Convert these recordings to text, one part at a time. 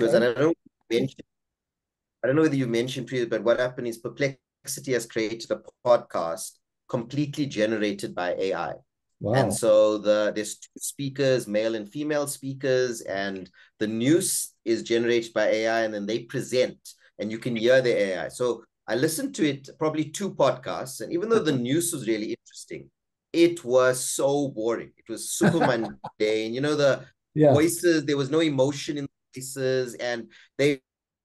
was, and Okay. I don't know whether you mentioned previously, but what happened is Perplexity has created a podcast completely generated by AI. And Wow. so there's two speakers, male and female speakers, and the news is generated by AI, and then they present, and you can hear the AI. So I listened to it, probably two podcasts, and even though the news was really interesting, it was so boring. It was super mundane. The Yeah. voices, there was no emotion in the voices, and they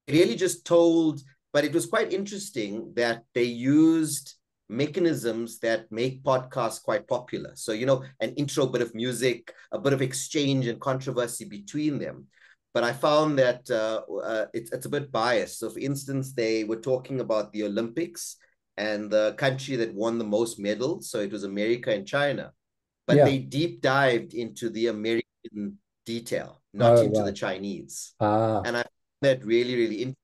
really just told, but it was quite interesting that they used mechanisms that make podcasts quite popular. So, an intro, bit of music, a bit of exchange and controversy between them. But I found that it's a bit biased. So, for instance, they were talking about the Olympics and the country that won the most medals. So it was America and China. But Yeah. they deep dived into the American detail, not Oh, into the wow. Chinese. Ah, And I found that really, really interesting,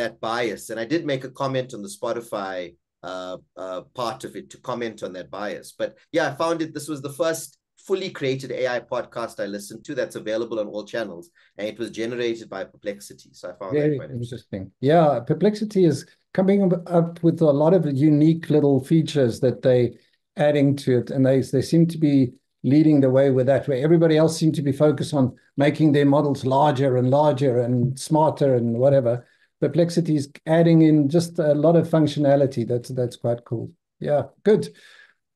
that bias. And I did make a comment on the Spotify part of it to comment on that bias. But yeah, I found this was the first fully created AI podcast I listened to that's available on all channels, and it was generated by Perplexity. So I found that very quite interesting. interesting. Yeah, Perplexity is coming up with a lot of unique little features that they adding to it, and they seem to be leading the way with that, where everybody else seems to be focused on making their models larger and larger and smarter and whatever. Perplexity is adding in just a lot of functionality. That's quite cool. Yeah, good.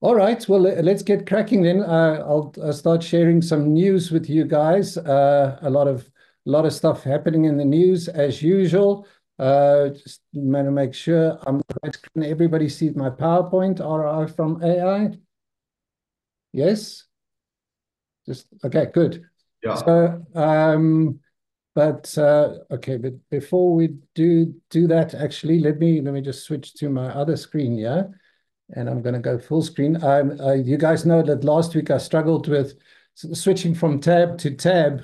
All right, well, let's get cracking then. I'll start sharing some news with you guys. A lot of stuff happening in the news as usual. Just want to make sure I'm right. Can everybody see my PowerPoint ROI from AI? Yes? Just okay, good. Yeah. So, but okay, but before we do that, actually, let me just switch to my other screen, yeah? And I'm going to go full screen. You guys know that last week I struggled with switching from tab to tab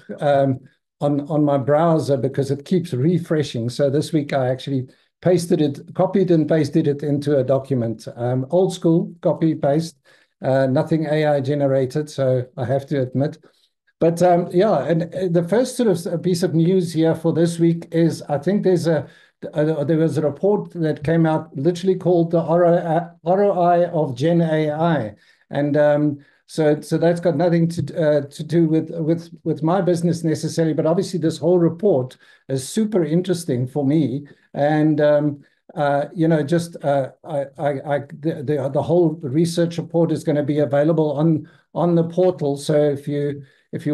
on my browser because it keeps refreshing. So this week I actually copied and pasted it into a document. Old school, copy, paste, nothing AI generated, so I have to admit. But yeah, and the first sort of piece of news here for this week is I think there was a report that came out literally called the ROI of Gen AI, and so that's got nothing to do with my business necessarily, but obviously this whole report is super interesting for me, and just the whole research report is going to be available on the portal. So if you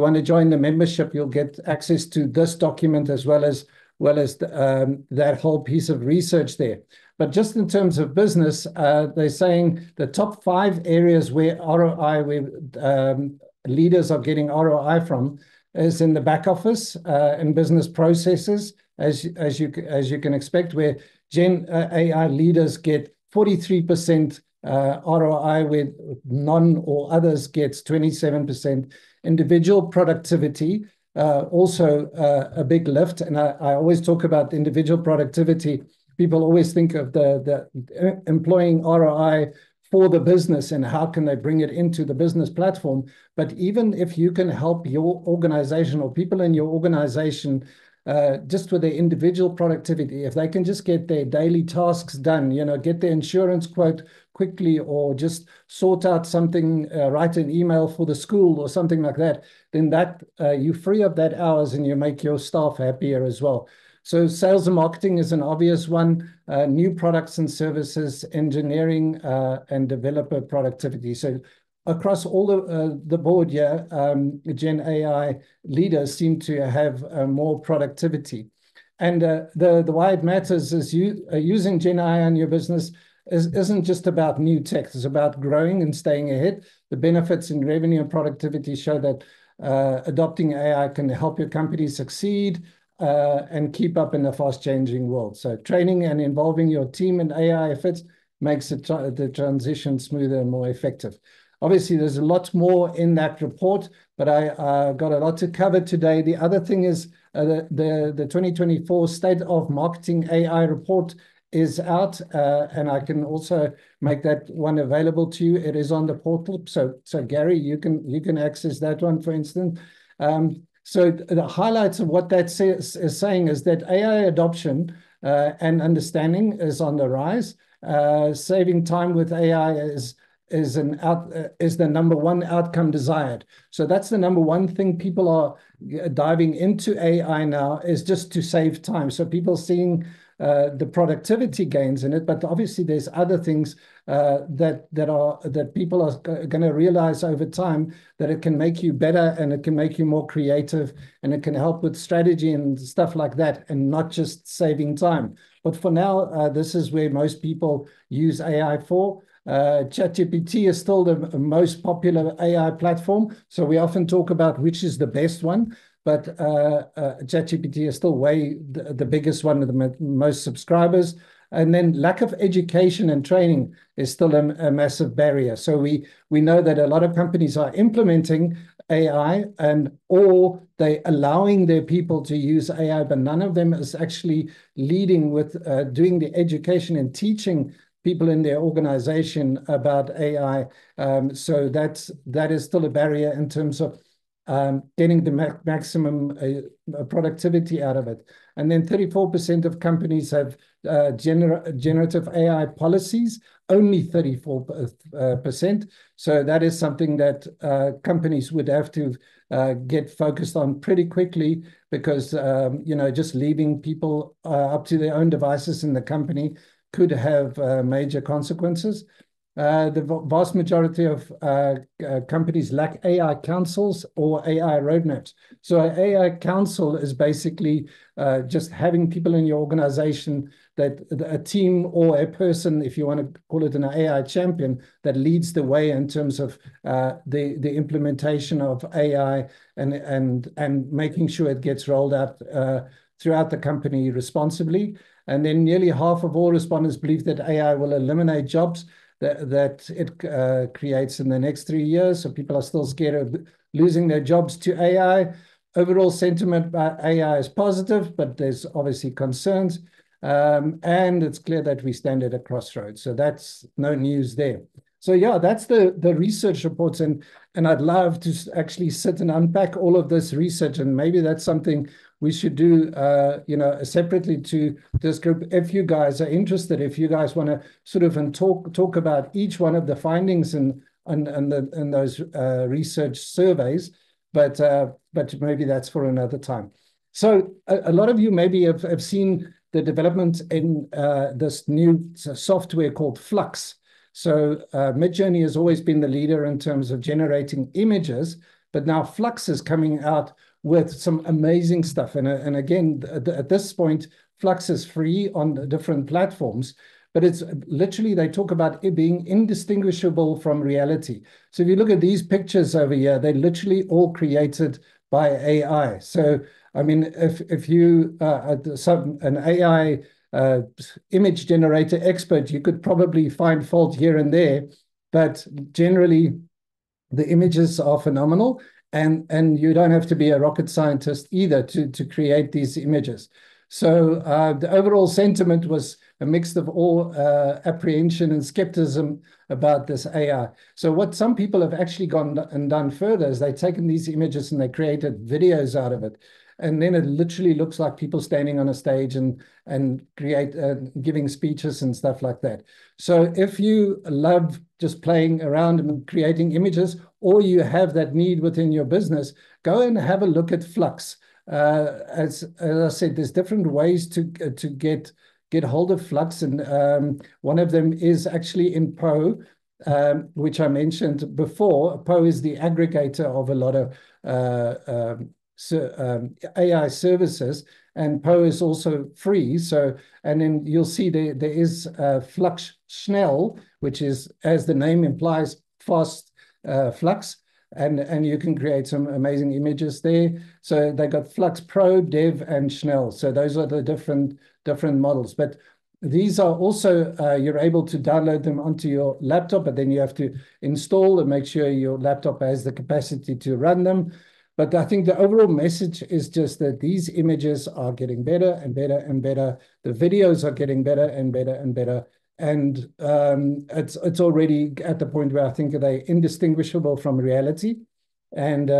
want to join the membership, you'll get access to this document as well as that whole piece of research there. But just in terms of business, they're saying the top 5 areas where leaders are getting ROI from is in the back office and business processes, as you can expect, where Gen AI leaders get 43% ROI, where none or others gets 27%. Individual productivity, also a big lift. And I always talk about individual productivity. People always think of the employing ROI for the business and how can they bring it into the business platform. But even if you can help your organization or people in your organization just with their individual productivity, if they can just get their daily tasks done, get their insurance quote quickly, or just sort out something, write an email for the school or something like that, then that you free up that hours and you make your staff happier as well. So sales and marketing is an obvious one, new products and services, engineering, and developer productivity. So across all the board, yeah, Gen AI leaders seem to have more productivity. And the why it matters is using Gen AI in your business isn't just about new tech. It's about growing and staying ahead. The benefits in revenue and productivity show that adopting AI can help your company succeed and keep up in a fast-changing world. So training and involving your team in AI efforts makes the transition smoother and more effective. Obviously, there's a lot more in that report, but I got a lot to cover today. The other thing is the 2024 State of Marketing AI report is out, and I can also make that one available to you. It is on the portal. So Gary, you can access that one, for instance. So the highlights of what that is saying is that AI adoption and understanding is on the rise. Saving time with AI is the number one outcome desired. So that's the number one thing people are diving into AI now, is just to save time. So people seeing the productivity gains in it, but obviously there's other things that people are going to realize over time, that it can make you better and it can make you more creative and it can help with strategy and stuff like that, and not just saving time. But for now, this is where most people use AI for. ChatGPT is still the most popular AI platform. So we often talk about which is the best one, but ChatGPT is still way the biggest one with the most subscribers. And then lack of education and training is still a massive barrier. So we know that a lot of companies are implementing AI, or they allowing their people to use AI, but none of them is actually leading with doing the education and teaching people in their organization about AI. So that is still a barrier in terms of getting the maximum productivity out of it. And then 34% of companies have generative AI policies, only 34%. So that is something that companies would have to get focused on pretty quickly, because just leaving people up to their own devices in the company could have major consequences. The vast majority of companies lack AI councils or AI roadmaps. So an AI council is basically just having people in your organization, that a team or a person, if you want to call it an AI champion, that leads the way in terms of the implementation of AI and making sure it gets rolled out throughout the company responsibly. And then nearly half of all respondents believe that AI will eliminate jobs that it creates in the next 3 years. So people are still scared of losing their jobs to AI. Overall sentiment about AI is positive, but there's obviously concerns. And it's clear that we stand at a crossroads. So that's no news there. So yeah, that's the research reports. And I'd love to actually sit and unpack all of this research. And maybe that's something we should do, separately to this group. If you guys are interested, if you guys want to sort of talk about each one of the findings in those research surveys, but maybe that's for another time. So a lot of you maybe have seen the development in this new software called Flux. So Midjourney has always been the leader in terms of generating images, but now Flux is coming out with some amazing stuff. And again, at this point, Flux is free on the different platforms, but it's literally, they talk about it being indistinguishable from reality. So if you look at these pictures over here, they're literally all created by AI. So, I mean, if you are an AI image generator expert, you could probably find fault here and there, but generally the images are phenomenal. And you don't have to be a rocket scientist either to create these images. So the overall sentiment was a mix of all apprehension and skepticism about this AI. So what some people have actually gone and done further is they've taken these images and they created videos out of it. And then it literally looks like people standing on a stage and giving speeches and stuff like that. So if you love just playing around and creating images, or you have that need within your business, go and have a look at Flux. As I said, there's different ways to get hold of Flux, and one of them is actually in Poe, which I mentioned before. Poe is the aggregator of a lot of AI services, and Poe is also free. So, and then you'll see there is Flux Schnell, which is, as the name implies, fast Flux, and you can create some amazing images there. So they got Flux Pro, Dev, and Schnell. So those are the different models. But these are also, you're able to download them onto your laptop, but then you have to install and make sure your laptop has the capacity to run them. But I think the overall message is just that these images are getting better and better and better. The videos are getting better and better and better. And it's already at the point where I think they're indistinguishable from reality. And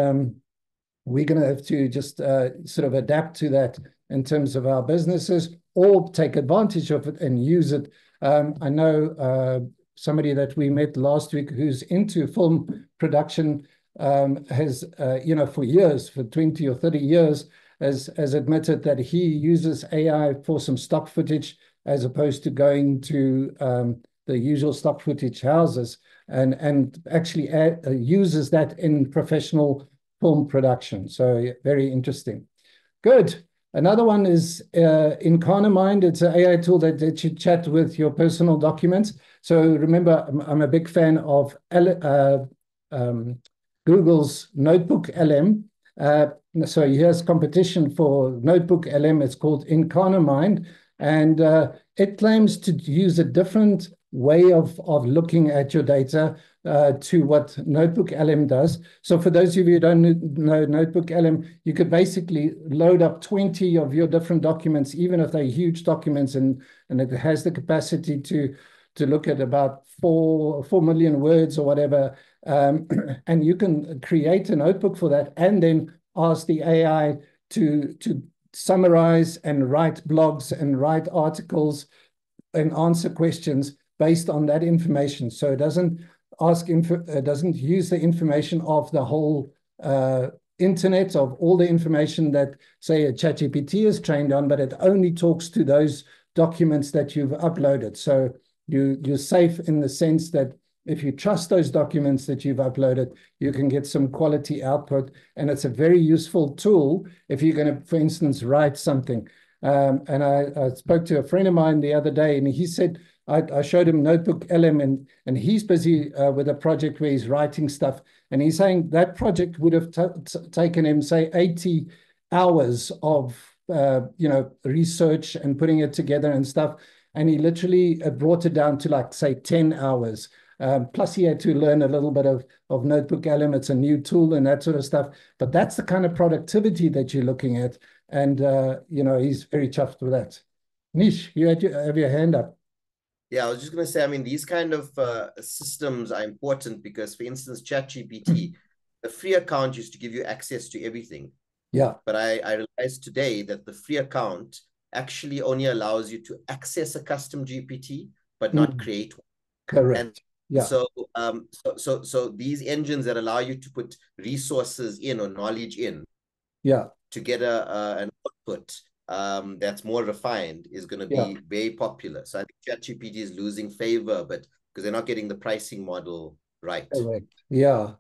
we're going to have to just sort of adapt to that in terms of our businesses, or take advantage of it and use it. I know somebody that we met last week who's into film production, has, for years, for 20 or 30 years, has admitted that he uses AI for some stock footage as opposed to going to the usual stock footage houses, and actually uses that in professional film production. So very interesting. Good. Another one is Incarnamind. It's an AI tool that lets you chat with your personal documents. So remember, I'm a big fan of Google's Notebook LM. So here's competition for Notebook LM. It's called Incarnamind, and it claims to use a different way of looking at your data to what Notebook LM does. So for those of you who don't know Notebook LM, you could basically load up 20 of your different documents, even if they're huge documents, and it has the capacity to look at about 4 million words or whatever. And you can create a notebook for that, and then ask the AI to summarize and write blogs and write articles and answer questions based on that information. So it doesn't doesn't use the information of the whole internet, of all the information that, say, a ChatGPT is trained on, but it only talks to those documents that you've uploaded. So you're safe in the sense that if you trust those documents that you've uploaded, you can get some quality output. And it's a very useful tool if you're going to, for instance, write something. And I spoke to a friend of mine the other day, and he said, I showed him Notebook LM, and he's busy with a project where he's writing stuff. And he's saying that project would have taken him, say, 80 hours of research and putting it together and stuff. And he literally brought it down to, like, say, 10 hours. Plus he had to learn a little bit of Notebook LM. It's a new tool and that sort of stuff. But that's the kind of productivity that you're looking at. And, he's very chuffed with that. Nish, you have your hand up. Yeah, I was just going to say, I mean, these kind of systems are important because, for instance, ChatGPT, the free account used to give you access to everything. Yeah. But I realized today that the free account actually only allows you to access a custom GPT, but not create one. Correct. And yeah. So these engines that allow you to put resources in or knowledge in, to get an output that's more refined is going to be very popular. So I think ChatGPT is losing favor, but because they're not getting the pricing model right. Correct. Yeah.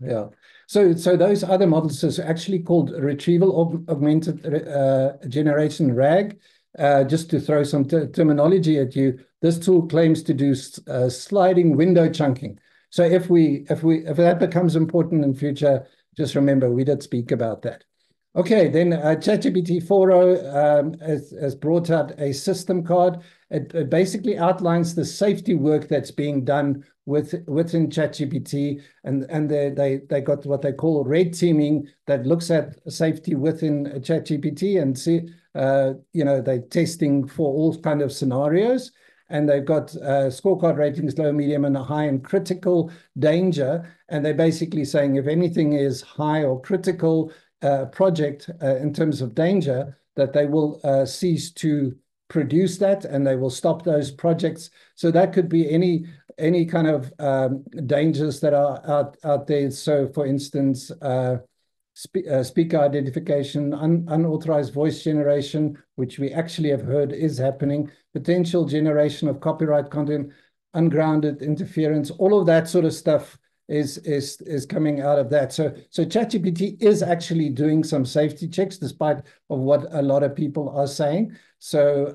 So those other models is actually called retrieval augmented generation (RAG). Just to throw some terminology at you, this tool claims to do sliding window chunking. So if that becomes important in future, just remember we did speak about that. Okay, then ChatGPT 4.0 has brought out a system card. It basically outlines the safety work that's being done within ChatGPT, and they got what they call red teaming that looks at safety within ChatGPT and see, they're testing for all kind of scenarios. And they've got scorecard ratings, low, medium, and high, and critical danger. And they're basically saying if anything is high or critical project in terms of danger, that they will cease to produce that, and they will stop those projects. So that could be any kind of dangers that are out there. So, for instance, speaker identification, unauthorized voice generation, which we actually have heard is happening, potential generation of copyright content, ungrounded interference, all of that sort of stuff is coming out of that. So ChatGPT is actually doing some safety checks, despite of what a lot of people are saying. So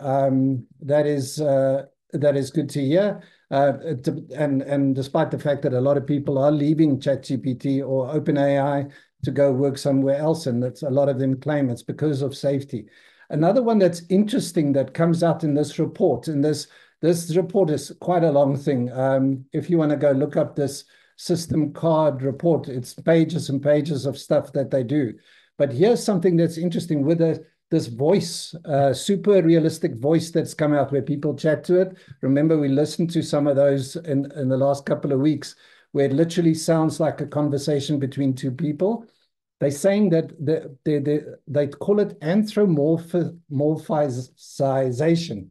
that is good to hear. And despite the fact that a lot of people are leaving ChatGPT or OpenAI to go work somewhere else, and that's a lot of them claim it's because of safety. Another one that's interesting that comes out in this report, and this report is quite a long thing. If you want to go look up this system card report, it's pages and pages of stuff that they do. But here's something that's interesting with this voice, super realistic voice that's come out where people chat to it. Remember, we listened to some of those in the last couple of weeks, where it literally sounds like a conversation between two people. they're saying that they call it anthropomorphization,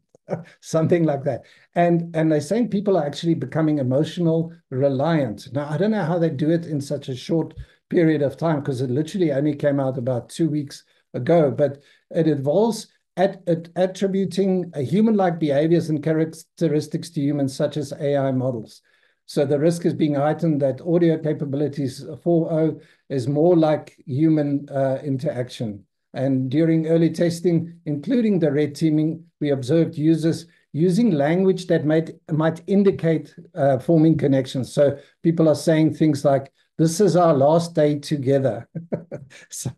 something like that. And they're saying people are actually becoming emotional reliant. Now, I don't know how they do it in such a short period of time, because it literally only came out about 2 weeks ago, but it involves attributing human-like behaviors and characteristics to humans, such as AI models. So the risk is being heightened that audio capabilities 4.0 is more like human interaction. And during early testing, including the red teaming, we observed users using language that might indicate forming connections. So people are saying things like, "This is our last day together." So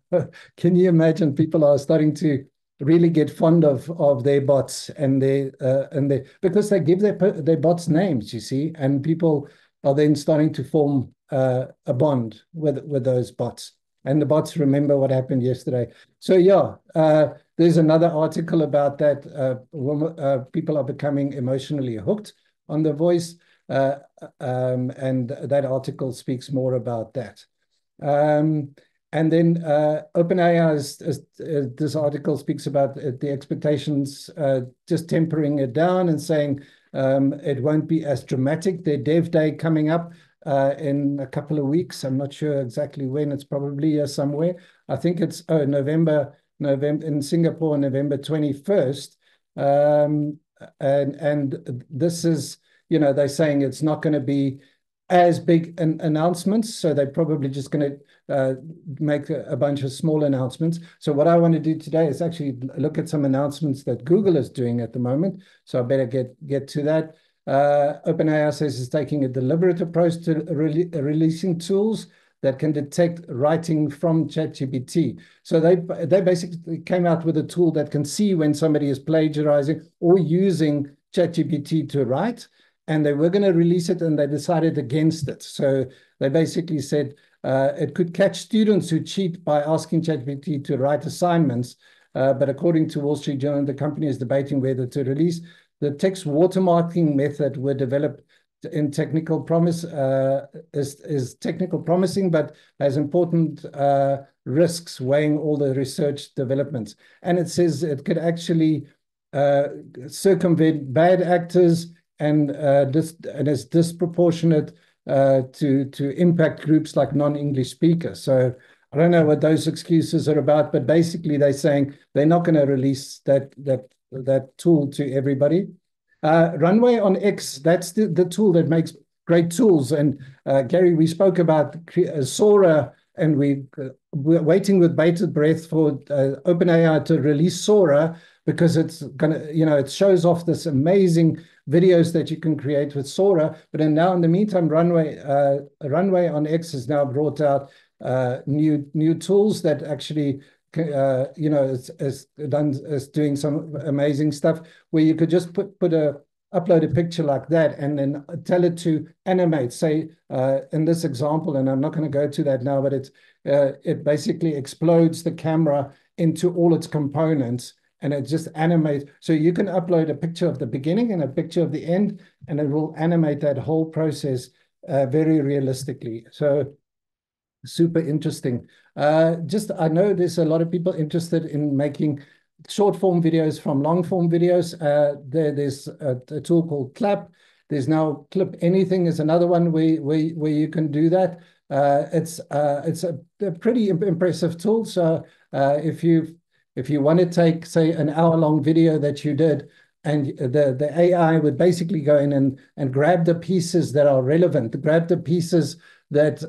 can you imagine, people are starting to really get fond of their bots and their because they give their bots names, you see, and people are then starting to form a bond with those bots, and the bots remember what happened yesterday. So yeah, there's another article about that. People are becoming emotionally hooked on the voice, and that article speaks more about that. And then OpenAI, this article speaks about the expectations, just tempering it down and saying it won't be as dramatic. Their Dev Day coming up in a couple of weeks. I'm not sure exactly when. It's probably somewhere. I think it's November in Singapore, November 21st. And this is, they're saying it's not going to be as big an announcements, so they're probably just going to make a bunch of small announcements. So what I want to do today is actually look at some announcements that Google is doing at the moment. So I better get to that. OpenAI says it's taking a deliberate approach to releasing tools that can detect writing from ChatGPT. So they basically came out with a tool that can see when somebody is plagiarizing or using ChatGPT to write. And they were going to release it, and they decided against it. So they basically said it could catch students who cheat by asking ChatGPT to write assignments. But according to Wall Street Journal, the company is debating whether to release the text watermarking method were developed in technical promise is technical promising, but has important risks weighing all the research developments. And it says it could actually circumvent bad actors, and is disproportionate to impact groups like non-English speakers. So I don't know what those excuses are about, but basically they're saying they're not going to release that tool to everybody. Runway on X, that's the tool that makes great tools. And Gary, we spoke about Sora, and we're waiting with bated breath for OpenAI to release Sora, because it's gonna, it shows off this amazing videos that you can create with Sora. But then now, in the meantime, Runway on X has now brought out new tools that actually is doing some amazing stuff, where you could just upload a picture like that and then tell it to animate. Say in this example, and I'm not going to go to that now, but it basically explodes the camera into all its components, and it just animates. So you can upload a picture of the beginning and a picture of the end, and it will animate that whole process very realistically. So super interesting. I know there's a lot of people interested in making short form videos from long form videos. There's a tool called Clap. There's now Clip Anything is another one where you can do that. It's a pretty impressive tool. So if you want to take, say, an hour-long video that you did, and the AI would basically go in and grab the pieces that are relevant, grab the pieces that,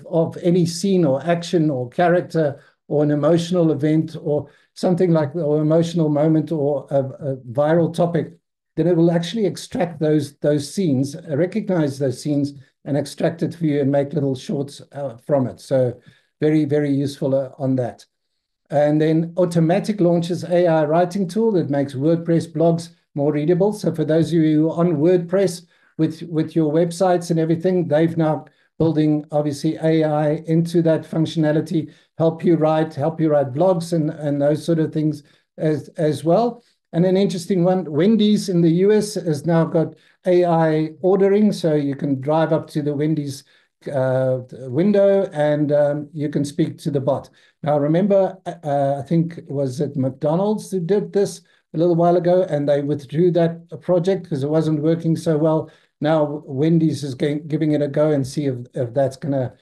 of any scene or action or character or an emotional event or something like, or emotional moment or a viral topic, then it will actually extract those scenes, recognize those scenes, and extract it for you and make little shorts from it. So very, very useful on that. And then Automatic launches AI writing tool that makes WordPress blogs more readable. So for those of you on WordPress with your websites and everything, they've now building obviously AI into that functionality, help you write blogs and those sort of things as well. And an interesting one, Wendy's in the US has now got AI ordering, so you can drive up to the Wendy's window, and you can speak to the bot. Now, remember, I think, was it McDonald's who did this a little while ago, and they withdrew that project because it wasn't working so well. Now, Wendy's is giving it a go and see if that's going to,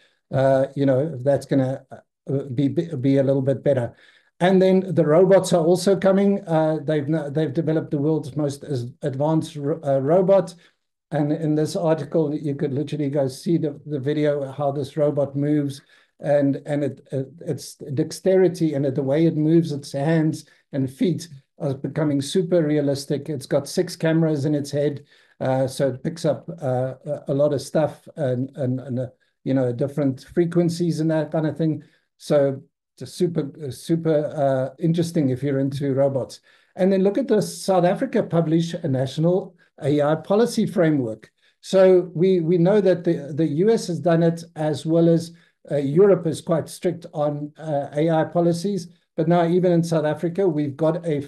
if that's going to be a little bit better. And then the robots are also coming. They've developed the world's most advanced robot. And in this article, you could literally go see the video, how this robot moves, and its dexterity and the way it moves its hands and feet are becoming super realistic. It's got 6 cameras in its head, so it picks up a lot of stuff and different frequencies and that kind of thing. So it's super interesting if you're into robots. And then look at this. South Africa published a national AI policy framework. So we know that the US has done it, as well as Europe is quite strict on AI policies. But now even in South Africa, we've got a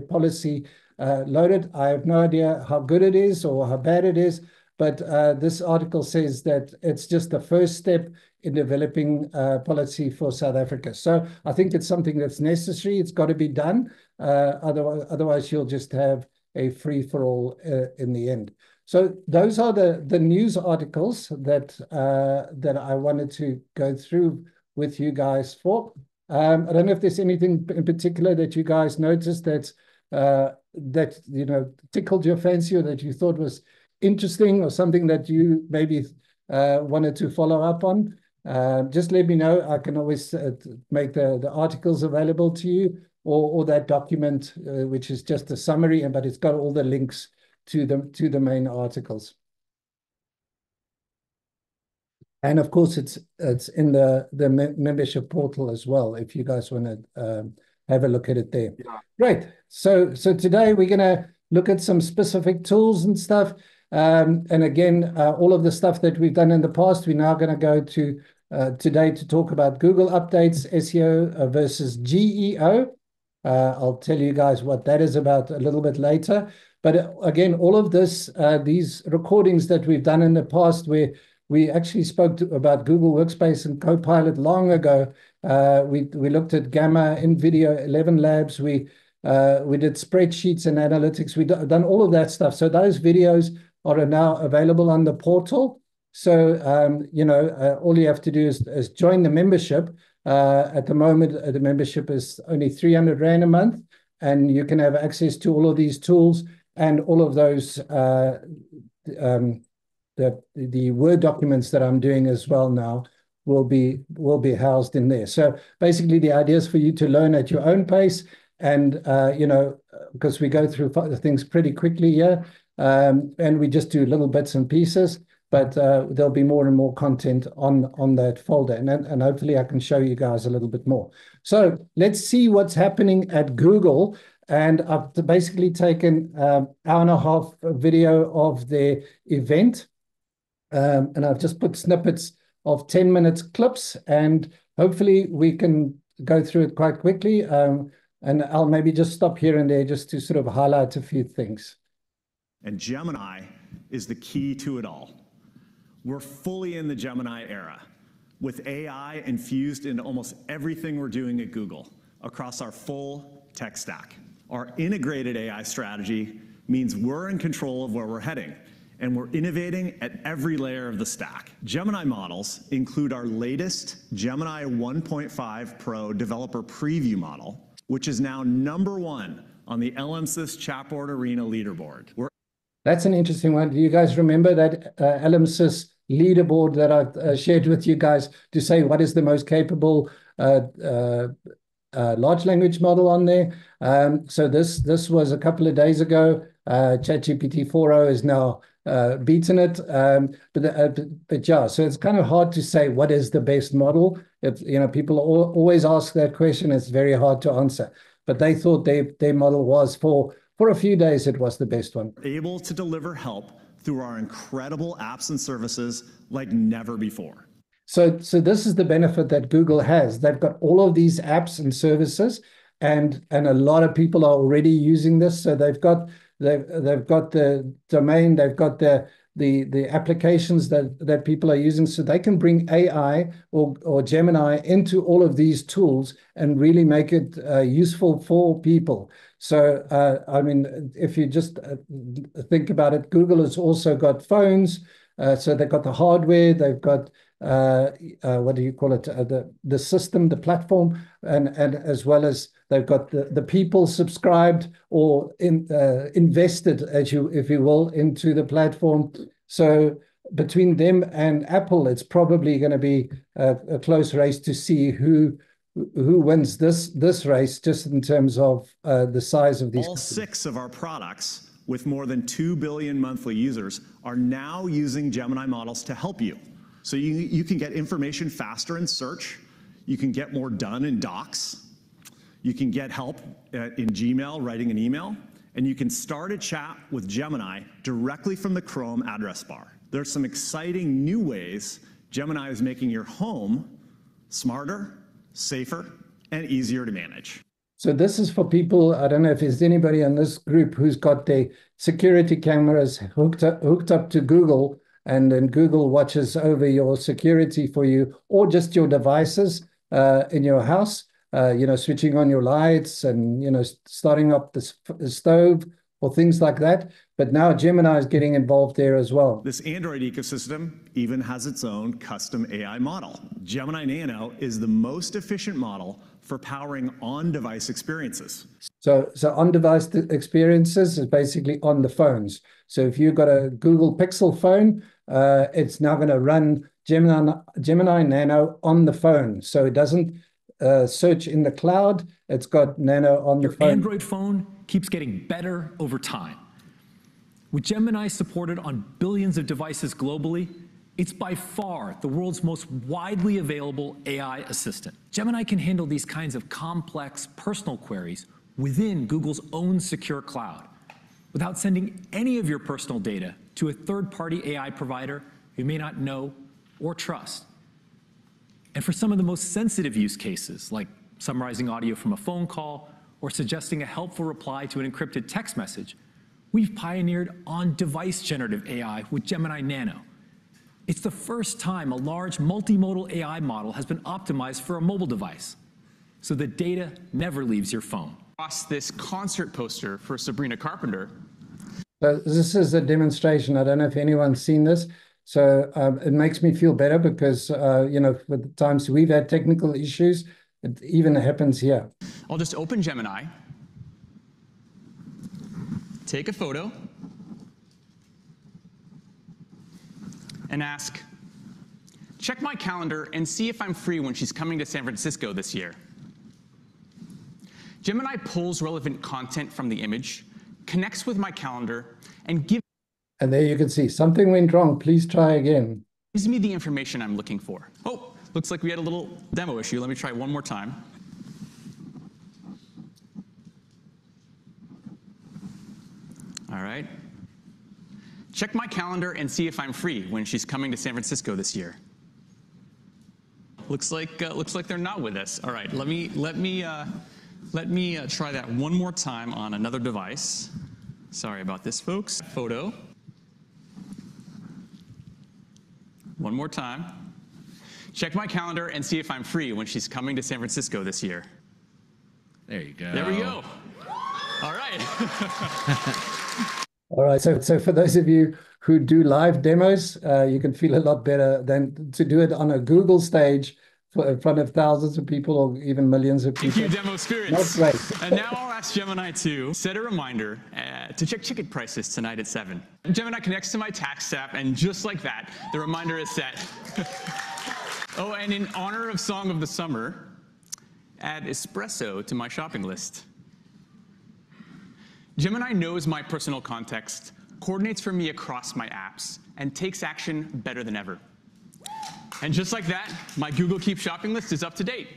policy loaded. I have no idea how good it is or how bad it is, but this article says that it's just the first step in developing policy for South Africa. So I think it's something that's necessary. It's got to be done. Otherwise, you'll just have a free-for-all in the end. So those are the news articles that I wanted to go through with you guys for. I don't know if there's anything in particular that you guys noticed that tickled your fancy, or that you thought was interesting, or something that you maybe wanted to follow up on. Just let me know. I can always make the articles available to you, or that document, which is just a summary, but it's got all the links to the main articles. And of course, it's in the membership portal as well, if you guys want to have a look at it there. Yeah. Great. So today we're going to look at some specific tools and stuff. And again, all of the stuff that we've done in the past, we're now going to go to today to talk about Google updates, SEO versus GEO. I'll tell you guys what that is about a little bit later. But again, all of this, these recordings that we've done in the past, where we actually spoke about Google Workspace and Copilot long ago. We looked at Gamma, NVIDIA, 11 Labs. We did spreadsheets and analytics. We've done all of that stuff. So those videos are now available on the portal. So, all you have to do is join the membership. At the moment, the membership is only 300 Rand a month, and you can have access to all of these tools and all of those the Word documents that I'm doing as well now will be housed in there. So basically, the idea is for you to learn at your own pace, and because we go through things pretty quickly here, and we just do little bits and pieces. But there'll be more and more content on that folder, and hopefully I can show you guys a little bit more. So let's see what's happening at Google. And I've basically taken hour and a half video of their event. And I've just put snippets of 10 minutes clips, and hopefully we can go through it quite quickly. And I'll maybe just stop here and there just to sort of highlight a few things. And Gemini is the key to it all. We're fully in the Gemini era, with AI infused into almost everything we're doing at Google across our full tech stack. Our integrated AI strategy means we're in control of where we're heading, and we're innovating at every layer of the stack. Gemini models include our latest Gemini 1.5 Pro developer preview model, which is now #1 on the LMSys Chatbot Arena leaderboard. That's an interesting one. Do you guys remember that LMSys leaderboard that I've shared with you guys to say what is the most capable large language model on there? So this was a couple of days ago. ChatGPT 4.0 is now beaten it, but yeah, so it's kind of hard to say what is the best model. People always ask that question. It's very hard to answer, but they thought their model was for a few days it was the best one. Able to deliver help through our incredible apps and services like never before. So this is the benefit that Google has. They've got all of these apps and services, and a lot of people are already using this. So they've got the domain, they've got the the applications that people are using, so they can bring AI or Gemini into all of these tools and really make it useful for people. So, I mean, if you just think about it, Google has also got phones. So they've got the hardware, they've got what do you call it? The system, the platform, and as well as they've got the people subscribed or invested, if you will, into the platform. So between them and Apple, it's probably going to be a close race to see who wins this race, just in terms of the size of these. All 6 of our products with more than 2 billion monthly users are now using Gemini models to help you. So you can get information faster in search, you can get more done in docs, you can get help in Gmail, writing an email, and you can start a chat with Gemini directly from the Chrome address bar. There's some exciting new ways Gemini is making your home smarter, safer, and easier to manage. So this is for people, I don't know if there's anybody in this group who's got their security cameras hooked up to Google, and then Google watches over your security for you, or just your devices in your house, switching on your lights and, starting up the stove or things like that. But now Gemini is getting involved there as well. This Android ecosystem even has its own custom AI model. Gemini Nano is the most efficient model for powering on-device experiences. So on-device experiences is basically on the phones. So if you've got a Google Pixel phone, it's now going to run Gemini Nano on the phone. So it doesn't search in the cloud. It's got Nano on the phone. Your Android phone keeps getting better over time. With Gemini supported on billions of devices globally, it's by far the world's most widely available AI assistant. Gemini can handle these kinds of complex personal queries within Google's own secure cloud without sending any of your personal data to a third-party AI provider you may not know or trust. And for some of the most sensitive use cases, like summarizing audio from a phone call or suggesting a helpful reply to an encrypted text message, we've pioneered on-device generative AI with Gemini Nano. It's the first time a large multimodal AI model has been optimized for a mobile device, so the data never leaves your phone. This concert poster for Sabrina Carpenter. So this is a demonstration. I don't know if anyone's seen this. So it makes me feel better because, for the times we've had technical issues, it even happens here. I'll just open Gemini, take a photo, and ask, check my calendar and see if I'm free when she's coming to San Francisco this year. Gemini pulls relevant content from the image, connects with my calendar, and gives there you can see something went wrong. Please try again. Gives me the information I'm looking for. Oh, looks like we had a little demo issue. Let me try one more time. All right. Check my calendar and see if I'm free when she's coming to San Francisco this year. Looks like they're not with us. All right, let me try that one more time on another device. Sorry about this, folks. Photo. One more time. Check my calendar and see if I'm free when she's coming to San Francisco this year. There you go. There we go. All right. All right. So for those of you who do live demos, you can feel a lot better than to do it on a Google stage in front of thousands of people or even millions of people. Thank you, Demo Spirits. Not great. And now I'll ask Gemini to set a reminder to check ticket prices tonight at 7. Gemini connects to my tax app, and just like that, the reminder is set. Oh, and in honor of Song of the Summer, add espresso to my shopping list. Gemini knows my personal context, coordinates for me across my apps, and takes action better than ever. And just like that, my Google Keep shopping list is up to date.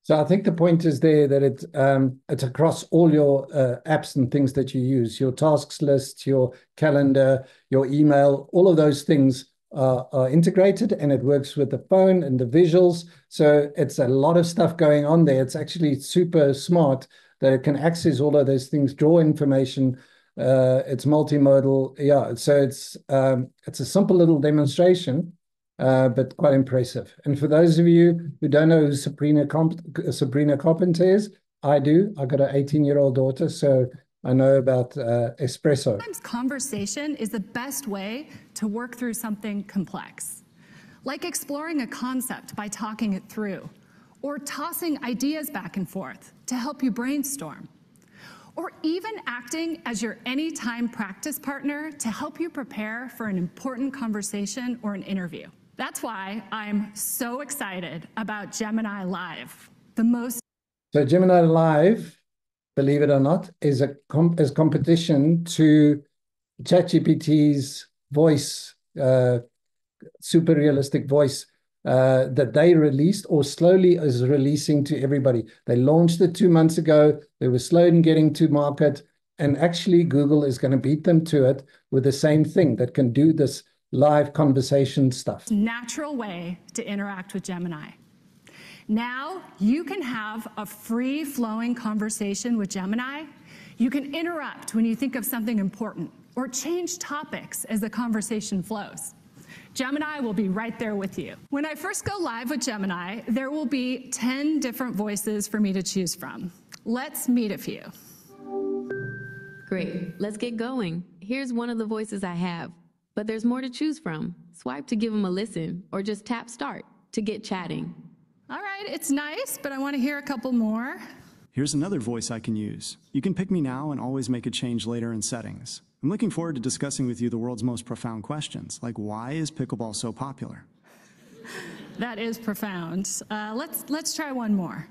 So I think the point is there that it's across all your apps and things that you use, your tasks list, your calendar, your email, all of those things are integrated, and it works with the phone and the visuals. So it's a lot of stuff going on there. It's actually super smart that it can access all of those things, draw information It's multimodal. Yeah, so it's a simple little demonstration, but quite impressive. And for those of you who don't know who Sabrina Carpenter is, I do. I got an 18-year-old daughter, so I know about espresso. Sometimes conversation is the best way to work through something complex, like exploring a concept by talking it through, or tossing ideas back and forth to help you brainstorm, or even acting as your anytime practice partner to help you prepare for an important conversation or an interview. That's why I'm so excited about Gemini Live, the most. So Gemini Live, believe it or not, is competition to ChatGPT's voice, super realistic voice that they released or slowly is releasing to everybody. They launched it 2 months ago. They were slow in getting to market. And actually, Google is going to beat them to it with the same thing that can do this live conversation stuff. Natural way to interact with Gemini. Now you can have a free-flowing conversation with Gemini. You can interrupt when you think of something important or change topics as the conversation flows. Gemini will be right there with you. When I first go live with Gemini, there will be 10 different voices for me to choose from. Let's meet a few. Great, let's get going. Here's one of the voices I have, but there's more to choose from. Swipe to give them a listen, or just tap start to get chatting. All right, it's nice, but I want to hear a couple more. Here's another voice I can use. You can pick me now and always make a change later in settings. I'm looking forward to discussing with you the world's most profound questions, like why is pickleball so popular? That is profound. Let's try one more.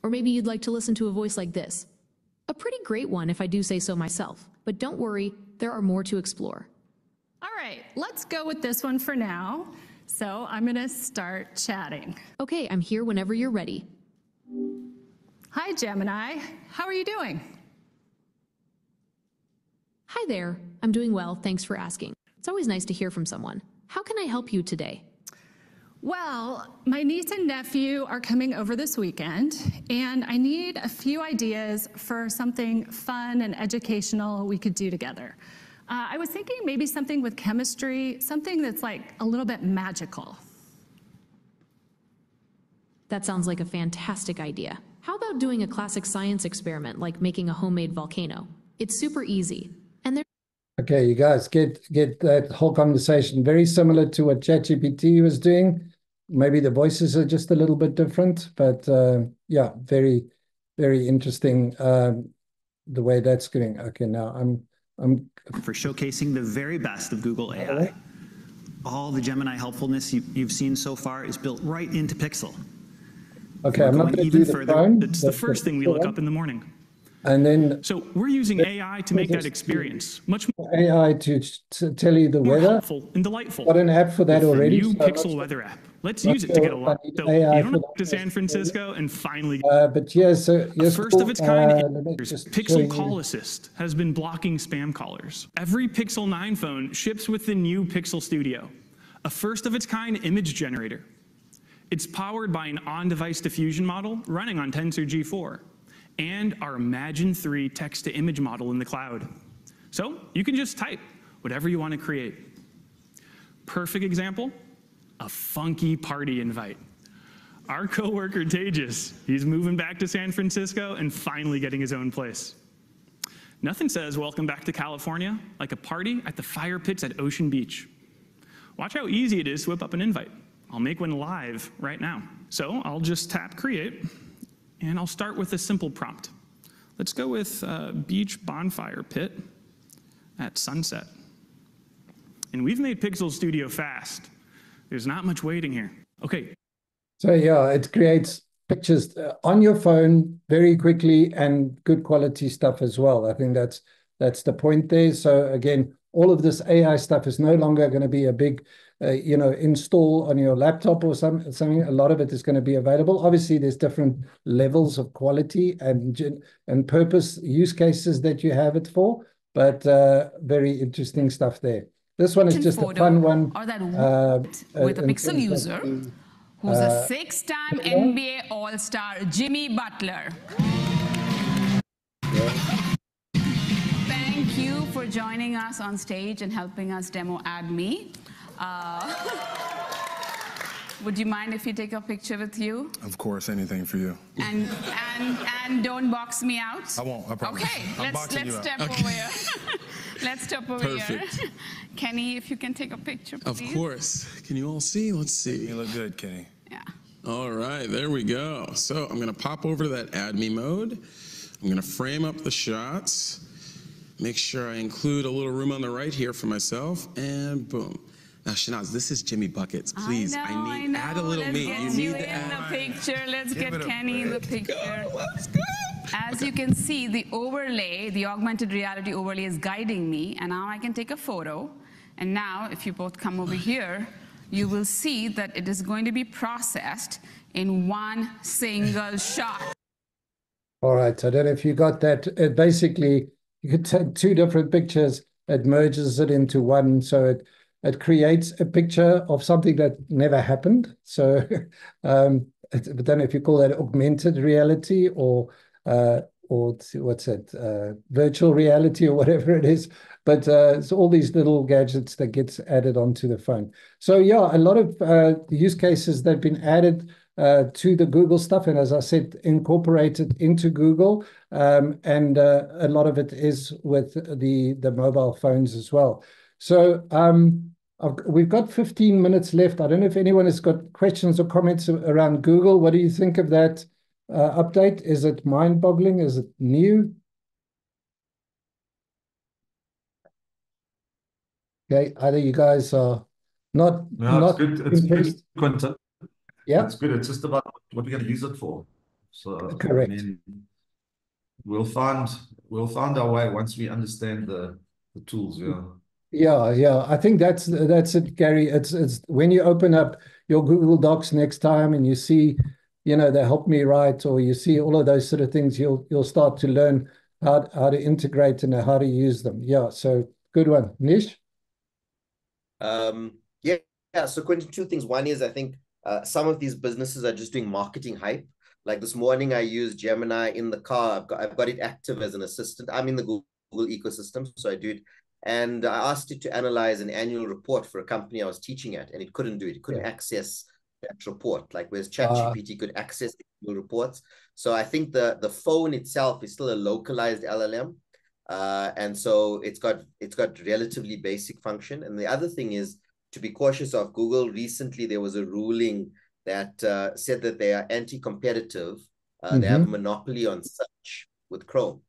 Or maybe you'd like to listen to a voice like this. A pretty great one, if I do say so myself. But don't worry, there are more to explore. All right, let's go with this one for now. So I'm going to start chatting. Okay, I'm here whenever you're ready. Hi, Gemini. How are you doing? Hi there. I'm doing well, thanks for asking. It's always nice to hear from someone. How can I help you today? Well, my niece and nephew are coming over this weekend, and I need a few ideas for something fun and educational we could do together. I was thinking maybe something with chemistry, something that's like a little bit magical. That sounds like a fantastic idea. How about doing a classic science experiment like making a homemade volcano? It's super easy. And there. Okay, you guys get that whole conversation very similar to what ChatGPT was doing. Maybe the voices are just a little bit different, but yeah, very, very interesting the way that's going. Okay, now I'm for showcasing the very best of Google AI. All the Gemini helpfulness you've seen so far is built right into Pixel. Okay, I'm not going to do the phone. It's the first thing we look up in the morning. And then, so we're using AI to make that experience much more AI to tell you the weather. Helpful and delightful. Got an app for that already. The new Pixel weather app. Let's use it to get a lot. So you don't have to San Francisco and finally. But yeah, so first of its kind, Pixel Call Assist has been blocking spam callers. Every Pixel 9 phone ships with the new Pixel Studio, a first of its kind image generator. It's powered by an on-device diffusion model running on Tensor G4. And our Imagine 3 text-to-image model in the cloud. So you can just type whatever you want to create. Perfect example, a funky party invite. Our coworker Tejas, he's moving back to San Francisco and finally getting his own place. Nothing says welcome back to California like a party at the fire pits at Ocean Beach. Watch how easy it is to whip up an invite. I'll make one live right now. So I'll just tap create. And I'll start with a simple prompt. Let's go with beach bonfire pit at sunset. And we've made Pixel Studio fast. There's not much waiting here. Okay. So yeah, it creates pictures on your phone very quickly and good quality stuff as well. I think that's the point there. So again, all of this AI stuff is no longer going to be a big install on your laptop or something. A lot of it is going to be available. Obviously, there's different levels of quality and purpose use cases that you have it for, but very interesting stuff there. This one is just a fun one. Or that with a Pixel user who's a 6-time NBA All-Star, Jimmy Butler. Thank you joining us on stage and helping us demo Add Me. Would you mind if we take a picture with you? Of course, anything for you. And don't box me out. I won't. I promise. Okay, let's step over here. Let's step over here. Kenny, if you can take a picture, please. Of course. Can you all see? Let's see. You look good, Kenny. Yeah. All right, there we go. So I'm going to pop over to that Add Me mode. I'm going to frame up the shots. Make sure I include a little room on the right here for myself, and boom. Now, Shanaz, this is Jimmy Buckets. Please, I need add a little Let's meat. get You you need to in the add. picture. Let's get Kenny in the picture. Let's go. As you can see, the overlay, the augmented reality overlay is guiding me, and now I can take a photo. And now, if you both come over here, you will see that it is going to be processed in one single shot. All right, I don't know if you got that. It basically, you could take two different pictures, it merges it into one, so it creates a picture of something that never happened. So I don't know if you call that augmented reality or what's it, virtual reality or whatever it is. But it's all these little gadgets that gets added onto the phone. So yeah, a lot of use cases that have been added to the Google stuff, and as I said, incorporated into Google, and a lot of it is with the mobile phones as well. So we've got 15 minutes left. I don't know if anyone has got questions or comments around Google. What do you think of that update? Is it mind-boggling? Is it new? Okay, either you guys are not it's good. It's impressed. good, Quentin. Yeah, it's good. It's just about what we're going to use it for. So correct. I mean, we'll find our way once we understand the tools. Yeah. Yeah. I think that's it, Gary. It's when you open up your Google Docs next time and you see, they help me write, or you see all of those sort of things, you'll start to learn how to integrate and how to use them. Yeah. So good one, Nish. Yeah. So Quentin, two things. One is I think some of these businesses are just doing marketing hype. Like this morning, I used Gemini in the car. I've got it active as an assistant. I'm in the Google ecosystem, so I do it. And I asked it to analyze an annual report for a company I was teaching at, and it couldn't do it. It couldn't access that report, like whereas ChatGPT could access the reports. So I think the phone itself is still a localized LLM. And so it's got relatively basic function. And the other thing is to be cautious of. Google recently, there was a ruling that said that they are anti-competitive. They have a monopoly on search with Chrome.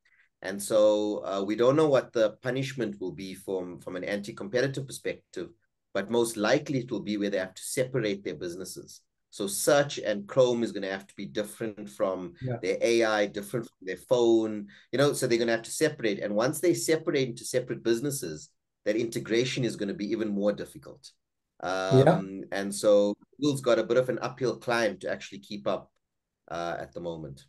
And so we don't know what the punishment will be from an anti-competitive perspective, but most likely it will be where they have to separate their businesses. So search and Chrome is going to have to be different from their AI, different from their phone, so they're going to have to separate. And once they separate into separate businesses, that integration is going to be even more difficult. And so Google's got a bit of an uphill climb to actually keep up at the moment.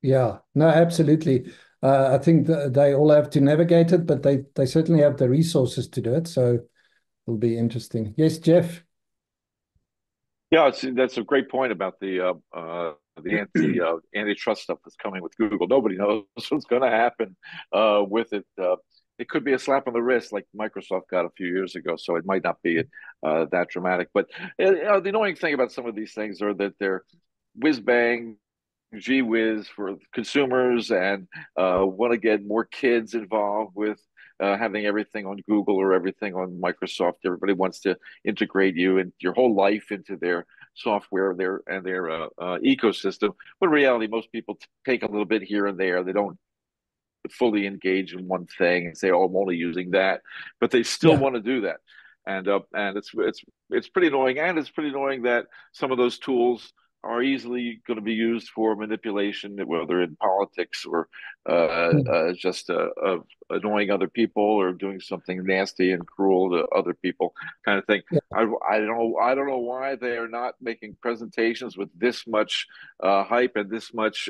Yeah, no, absolutely. I think they all have to navigate it, but they certainly have the resources to do it. So it'll be interesting. Yes, Jeff. Yeah, that's a great point about the antitrust stuff that's coming with Google. Nobody knows what's going to happen with it. It could be a slap on the wrist, like Microsoft got a few years ago. So it might not be that dramatic. But the annoying thing about some of these things are that they're whiz bang, gee whiz for consumers, and want to get more kids involved with having everything on Google or everything on Microsoft. Everybody wants to integrate you and your whole life into their software, their ecosystem. But in reality, most people take a little bit here and there. They don't fully engage in one thing and say, "Oh, I'm only using that," but they still want to do that. And it's pretty annoying. And it's pretty annoying that some of those tools are easily going to be used for manipulation, whether in politics or just annoying other people or doing something nasty and cruel to other people, kind of thing. I don't know why they are not making presentations with this much hype and this much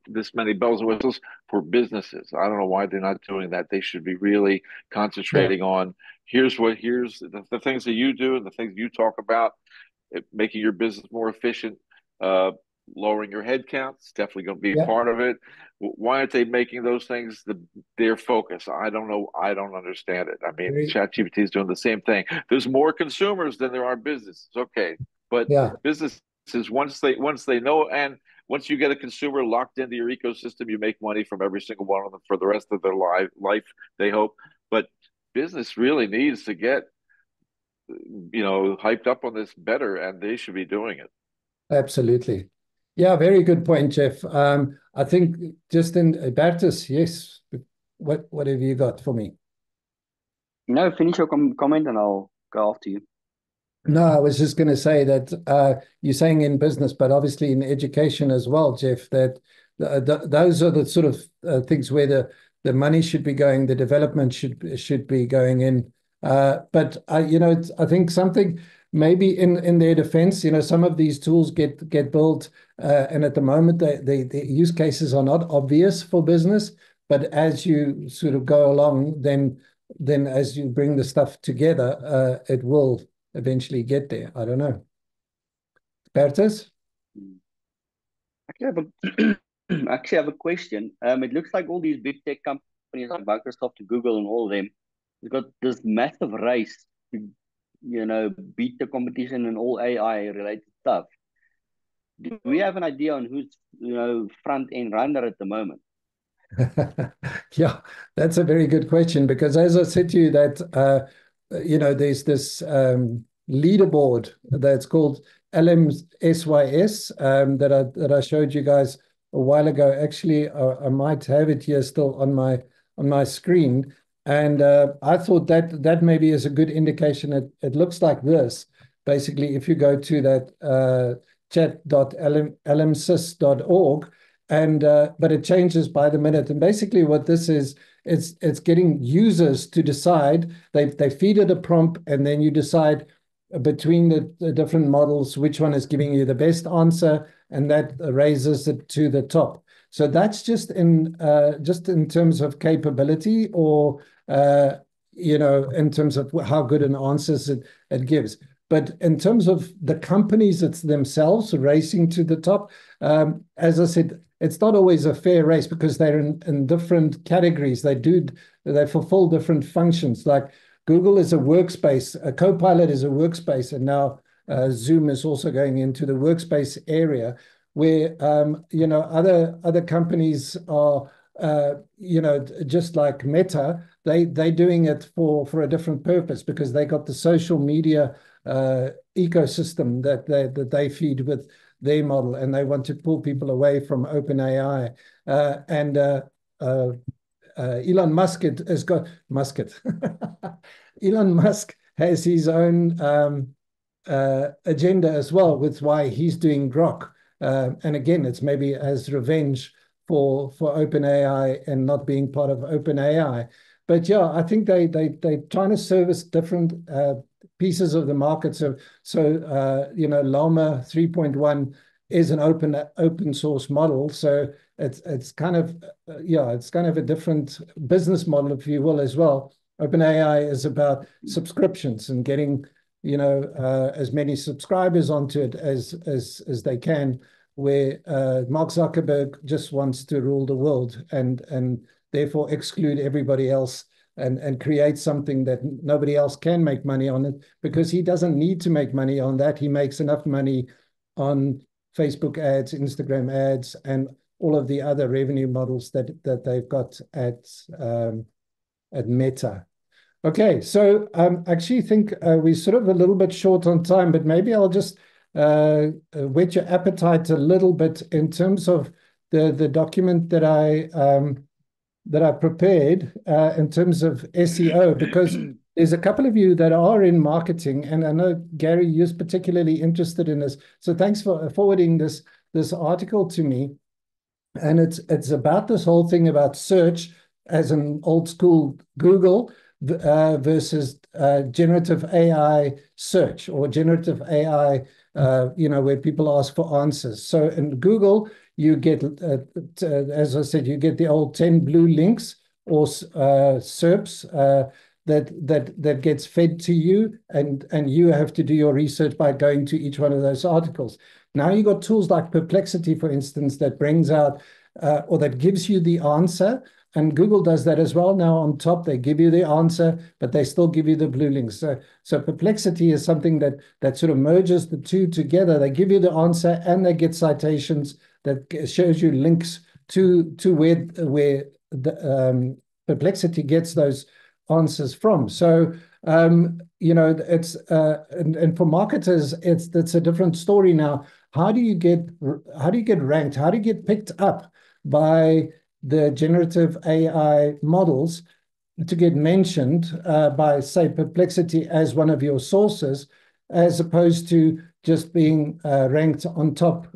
this many bells and whistles for businesses. I don't know why they're not doing that. They should be really concentrating on here's the things that you do and the things you talk about, making your business more efficient, lowering your head count. It's definitely going to be Yeah. part of it. Why aren't they making those things their focus? I don't know. I don't understand it. I mean, ChatGPT is doing the same thing. There's more consumers than there are businesses. Okay, but Yeah. businesses, once they know, and once you get a consumer locked into your ecosystem, you make money from every single one of them for the rest of their life, they hope. But business really needs to get, hyped up on this better, and they should be doing it. Absolutely. Yeah, very good point, Jeff. I think just in Bertus, yes. What have you got for me? No, finish your comment and I'll go after you. No, I was just going to say that you're saying in business, but obviously in education as well, Jeff, that those are the sort of things where the money should be going, the development should be going in. But I think something maybe in their defense, some of these tools get built, and at the moment the use cases are not obvious for business. But as you sort of go along, then as you bring the stuff together, it will eventually get there. I don't know. Bertus? Actually, I have a question. It looks like all these big tech companies like Microsoft and Google and all of them, they've got this massive race to, beat the competition and all AI related stuff. Do we have an idea on who's, front end runner at the moment? Yeah, that's a very good question, because as I said to you that there's this leaderboard that's called LMSYS that I showed you guys a while ago. Actually, I might have it here still on my screen, and I thought that maybe is a good indication. It looks like this. Basically, if you go to that chat.lmsys.org, and but it changes by the minute. And basically what this is, it's getting users to decide. They feed it a prompt, and then you decide between the different models which one is giving you the best answer, and that raises it to the top. So that's just in terms of capability, or in terms of how good an answers it gives. But in terms of the companies it's themselves racing to the top, as I said, it's not always a fair race, because they're in different categories. They fulfill different functions. Like Google is a workspace, a Copilot is a workspace, and now Zoom is also going into the workspace area, where other companies are just like Meta. They're doing it for a different purpose, because they got the social media ecosystem that they feed with their model, and they want to pull people away from OpenAI. Elon Musk has got Elon Musk has his own agenda as well, with why he's doing Grok. And again, it's maybe as revenge for OpenAI and not being part of OpenAI. But yeah, I think they're trying to service different pieces of the market. So Llama 3.1 is an open source model. So it's kind of a different business model, if you will, as well. OpenAI is about subscriptions and getting as many subscribers onto it as they can. Where Mark Zuckerberg just wants to rule the world and therefore exclude everybody else, and create something that nobody else can make money on it, because he doesn't need to make money on that. He makes enough money on Facebook ads, Instagram ads, and all of the other revenue models that they've got at Meta. Okay, so I actually think we're sort of a little bit short on time, but maybe I'll just whet your appetite a little bit in terms of the document that I prepared in terms of SEO, because there's a couple of you that are in marketing, and I know, Gary, you're particularly interested in this. So thanks for forwarding this article to me. And it's about this whole thing about search as an old school Google versus generative AI search, or generative AI, where people ask for answers. So in Google, you get, as I said, you get the old 10 blue links, or SERPs, that gets fed to you, and you have to do your research by going to each one of those articles. Now you got tools like Perplexity, for instance, that brings out or that gives you the answer. And Google does that as well. Now on top, they give you the answer, but they still give you the blue links. So Perplexity is something that sort of merges the two together. They give you the answer and they get citations that shows you links to where the Perplexity gets those answers from. So it's and for marketers, it's a different story now. How do you get ranked? How do you get picked up by the generative AI models to get mentioned by, say, Perplexity as one of your sources, as opposed to just being ranked on top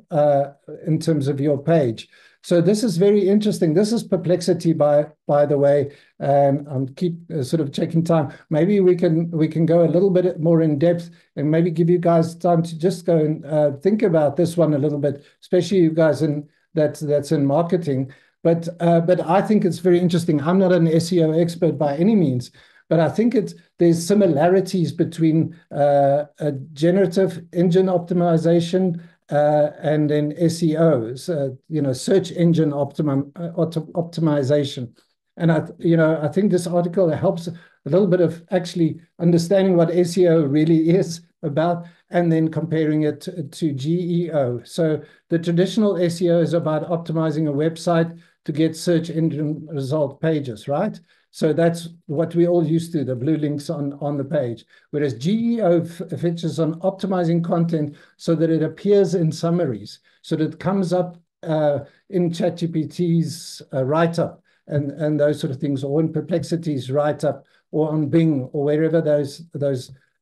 in terms of your page? So this is very interesting. This is Perplexity, by the way. I'm keep sort of checking time. Maybe we can go a little bit more in depth and maybe give you guys time to just go and think about this one a little bit, especially you guys that's in marketing. But I think it's very interesting. I'm not an SEO expert by any means, but I think there's similarities between a generative engine optimization and then SEO, search engine optimization. And I think this article helps a little bit of actually understanding what SEO really is about, and then comparing it to GEO. So the traditional SEO is about optimizing a website to get search engine result pages, right? So that's what we all used to, the blue links on the page. Whereas GEO features on optimizing content so that it appears in summaries, so that it comes up in ChatGPT's write-up and those sort of things, or in Perplexity's write-up, or on Bing, or wherever those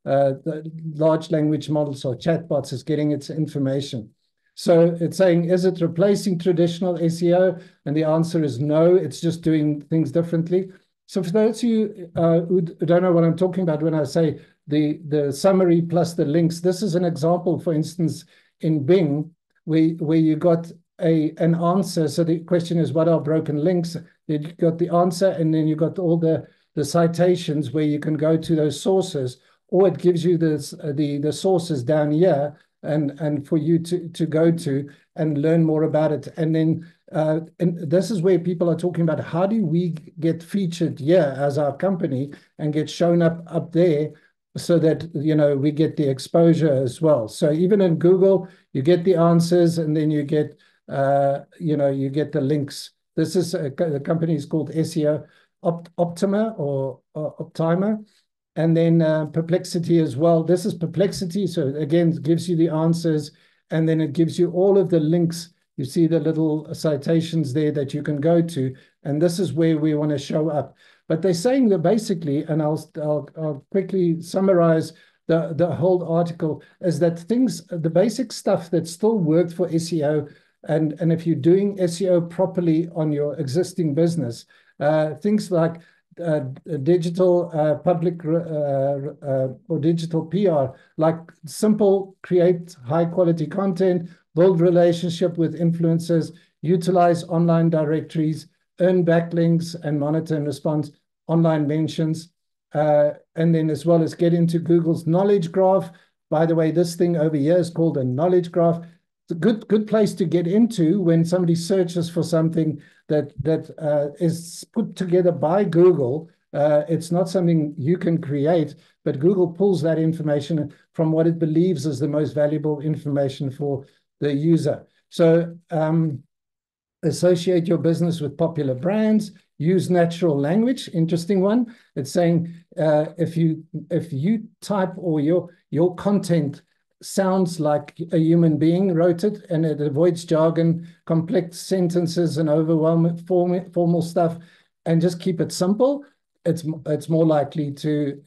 the large language models or chatbots is getting its information. So it's saying, is it replacing traditional SEO? And the answer is no, it's just doing things differently. So for those of you who don't know what I'm talking about when I say the summary plus the links, this is an example, for instance, in Bing, where you got an answer. So the question is, what are broken links? You got the answer, and then you got all the citations where you can go to those sources, or it gives you the sources down here, and for you to go to and learn more about it. And then and this is where people are talking about, how do we get featured here as our company and get shown up there, so that we get the exposure as well. So even in Google, you get the answers, and then you get you get the links. This is the company is called SEO Optima or Optima. And then Perplexity as well. This is Perplexity. So again, it gives you the answers, and then it gives you all of the links. You see the little citations there that you can go to. And this is where we want to show up. But they're saying that basically, and I'll quickly summarize the whole article, is that the basic stuff that still worked for SEO, and if you're doing SEO properly on your existing business, things like digital public or digital PR, like simple, create high quality content, build relationship with influencers, utilize online directories, earn backlinks, and monitor and respond online mentions, and then as well as get into Google's knowledge graph. By the way, this thing over here is called a knowledge graph. It's a good place to get into when somebody searches for something that is put together by Google. It's not something you can create, but Google pulls that information from what it believes is the most valuable information for the user. So associate your business with popular brands, use natural language. Interesting one. It's saying if you type, or your content sounds like a human being wrote it, and it avoids jargon, complex sentences, and overwhelming formal stuff, and just keep it simple, it's more likely to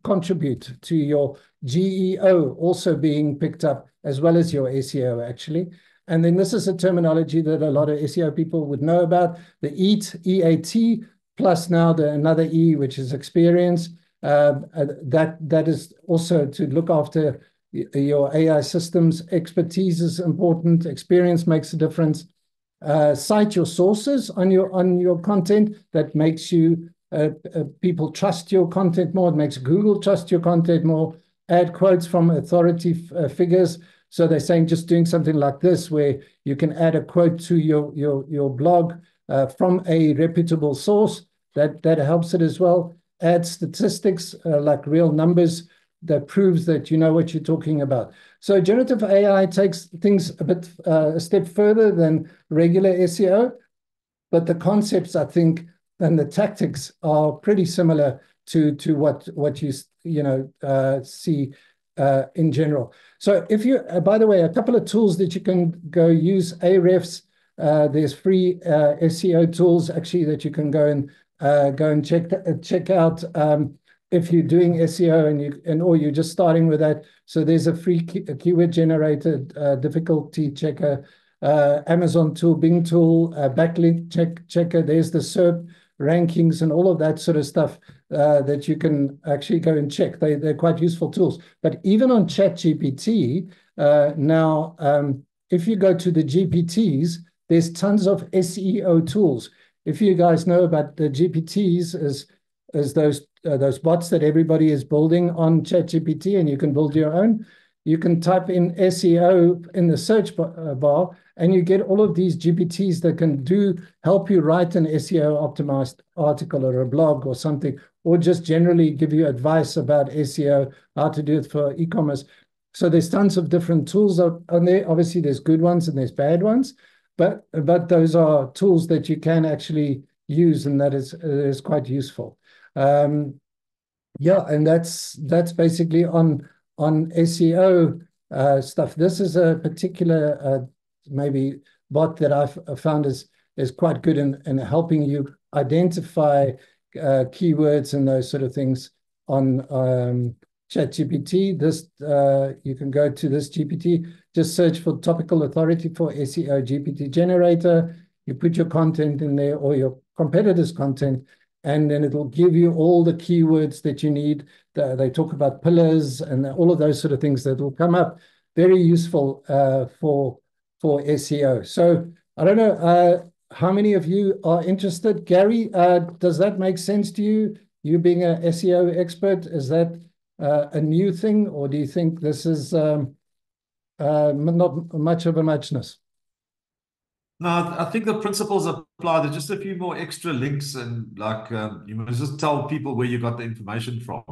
contribute to your GEO also being picked up, as well as your SEO actually. And then this is a terminology that a lot of SEO people would know about, the EAT, EAT, plus now another E, which is experience. That is also to look after your AI systems. Expertise is important. Experience makes a difference. Cite your sources on your content. That makes you people trust your content more. It makes Google trust your content more. Add quotes from authority figures. So they're saying just doing something like this, where you can add a quote to your blog from a reputable source. That helps it as well. Add statistics like real numbers that proves that you know what you're talking about. So generative AI takes things a step further than regular SEO, but the concepts, I think, and the tactics are pretty similar to what you see in general. So if you, by the way, a couple of tools that you can go use, Ahrefs. There's free SEO tools actually that you can go and check out if you're doing SEO or you're just starting with that. So there's a free keyword generator difficulty checker. Amazon tool, Bing tool, backlink checker. There's the SERP rankings and all of that sort of stuff that you can actually go and check. They're quite useful tools. But even on ChatGPT, now, if you go to the GPTs, there's tons of SEO tools. If you guys know about the GPTs, as those bots that everybody is building on ChatGPT, and you can build your own. You can type in SEO in the search bar, and you get all of these GPTs that can help you write an SEO optimized article or a blog or something, or just generally give you advice about SEO, how to do it for e-commerce. So there's tons of different tools on there. Obviously, there's good ones and there's bad ones, but those are tools that you can actually use, and that is quite useful. Yeah, and that's basically on SEO stuff. This is a particular maybe bot that I've found is quite good in helping you identify keywords and those sort of things on ChatGPT. This you can go to this GPT, just search for topical authority for SEO GPT generator. You put your content in there or your competitor's content, and then it'll give you all the keywords that you need. They talk about pillars and all of those sort of things that will come up. Very useful for SEO. So I don't know how many of you are interested. Gary, does that make sense to you? You being an SEO expert, is that a new thing, or do you think this is not much of a muchness? No, I think the principles apply. There's just a few more extra links, and like you must just tell people where you got the information from.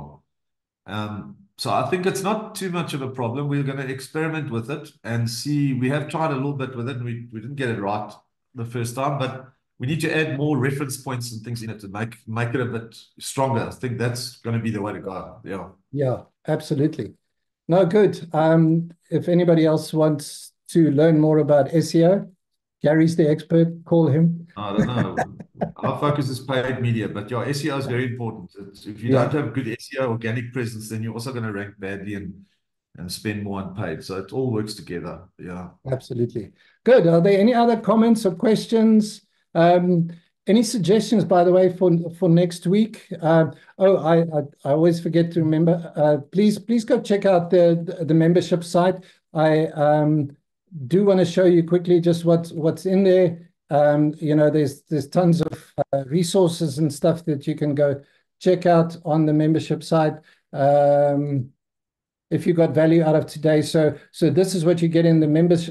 So I think it's not too much of a problem. We're going to experiment with it and see. We have tried a little bit with it, and we didn't get it right the first time, but we need to add more reference points and things in it to make it a bit stronger. I think that's going to be the way to go. Yeah. Yeah, absolutely. No, good. If anybody else wants to learn more about SEO, Gary's the expert. Call him. I don't know. Our focus is paid media, but yeah, SEO is very important. If you don't have good SEO organic presence, then you're also going to rank badly and spend more on paid. So it all works together. Yeah. Absolutely. Good. Are there any other comments or questions? Any suggestions, by the way, for next week? I always forget to remember. Please go check out the membership site. I do want to show you quickly just what's in there. There's tons of resources and stuff that you can go check out on the membership site. If you got value out of today. So this is what you get in the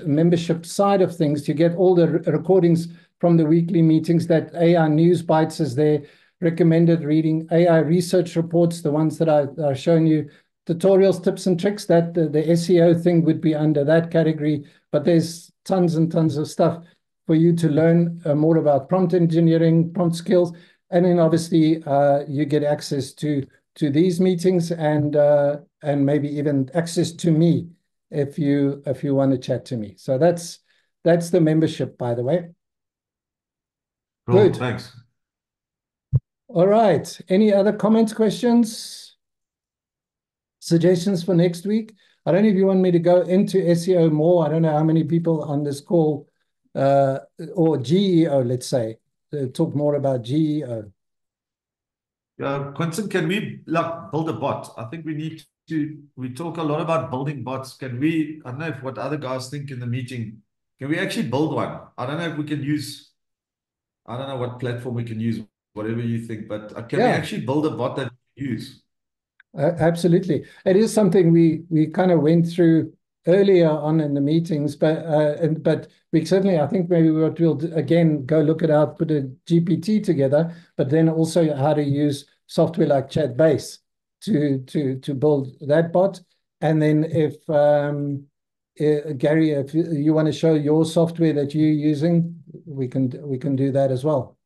membership side of things. You get all the recordings from the weekly meetings. That AI News Bites is there, recommended reading, AI research reports, the ones that I've shown you, tutorials, tips and tricks. That the SEO thing would be under that category, but there's tons and tons of stuff for you to learn more about prompt engineering, prompt skills, and then obviously you get access to these meetings and maybe even access to me if you want to chat to me. So that's the membership, by the way. Cool, good. Thanks. All right. Any other comments, questions, suggestions for next week? I don't know if you want me to go into SEO more. I don't know how many people on this call or GEO, let's say, talk more about GEO. Yeah, Quentin, can we build a bot? I think we talk a lot about building bots. I don't know what other guys think in the meeting. Can we actually build one? I don't know if we can use, I don't know what platform we can use. whatever you think. But can we actually build a bot that we use? Absolutely. It is something we kind of went through earlier on in the meetings, but we certainly, I think maybe what we'll do, again, go look at how to put a GPT together, but then also how to use software like Chatbase to build that bot. And then if Gary, if you want to show your software that you're using, we can do that as well.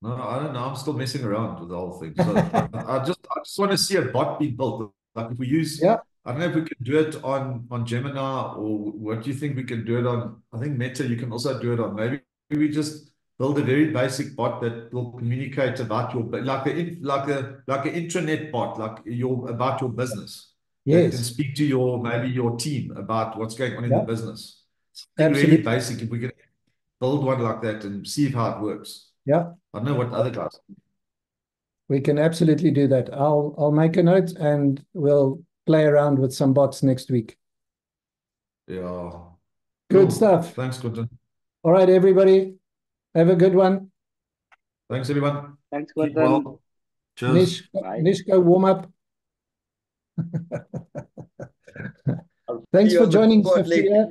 No, I don't know. I'm still messing around with the whole thing. So I just want to see a bot being built. Like if we use, I don't know if we can do it on Gemini, or what do you think we can do it on? I think Meta, you can also do it on. Maybe we just build a very basic bot that will communicate about your, like an intranet bot, like about your business. That can speak to maybe your team about what's going on in the business. Something really basic. If we can build one like that and see how it works. Yeah. I don't know what other guys. We can absolutely do that. I'll make a note and we'll play around with some bots next week. Yeah. Good stuff. Thanks, Quentin. All right, everybody. Have a good one. Thanks, everyone. Thanks, Keep Quentin. well. Cheers. Nish, go warm up. Thanks for joining, Sophia.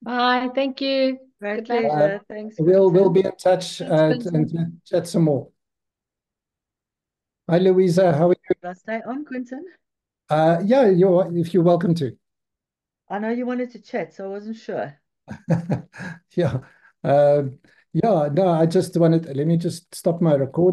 Bye. Thank you. Great pleasure. Thanks. We'll be in touch and chat some more. Hi, Louisa. How are you? Should I stay on, Quentin? Yeah, if you're welcome to. I know you wanted to chat, so I wasn't sure. Yeah. No, I just wanted, let me just stop my recording.